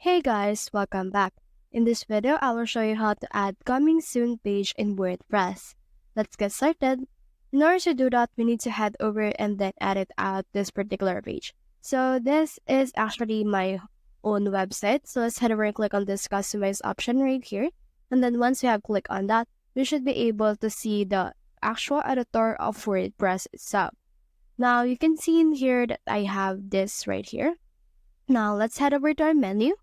Hey guys, welcome back. In this video, I will show you how to add coming soon page in WordPress. Let's get started. In order to do that, we need to head over and then edit out this particular page. So this is actually my own website. So let's head over and click on this customize option right here. And then once you have clicked on that, we should be able to see the actual editor of WordPress itself. Now you can see in here that I have this right here. Now let's head over to our menu.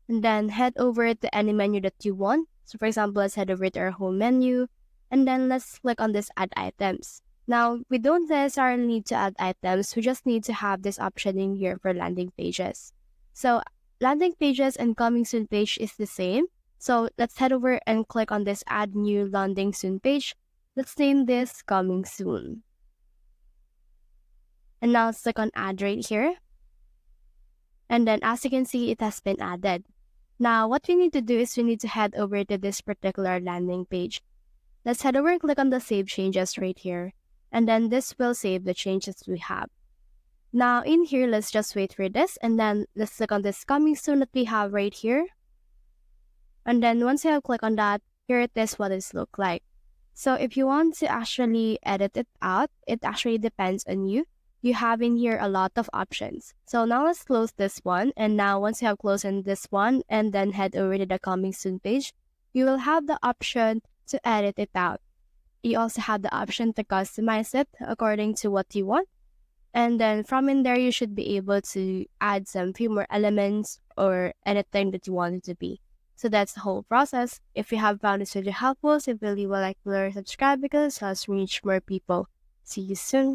And then head over to any menu that you want. So for example, let's head over to our home menu, and then let's click on this add items. Now, we don't necessarily need to add items, we just need to have this option in here for landing pages. So landing pages and coming soon page is the same. So let's head over and click on this add new landing soon page. Let's name this coming soon. And now let's click on add right here. And then as you can see, it has been added. Now, what we need to do is we need to head over to this particular landing page. Let's head over and click on the save changes right here. And then this will save the changes we have. Now, in here, let's just wait for this. And then let's click on this coming soon that we have right here. And then once you have clicked on that, here it is what it looks like. So if you want to actually edit it out, it actually depends on you. You have in here a lot of options. So now let's close this one. And now once you have closed in this one and then head over to the coming soon page, you will have the option to edit it out. You also have the option to customize it according to what you want. And then from in there, you should be able to add some few more elements or anything that you want it to be. So that's the whole process. If you have found this video helpful, so if you really would like to learn, subscribe because it helps reach more people. See you soon.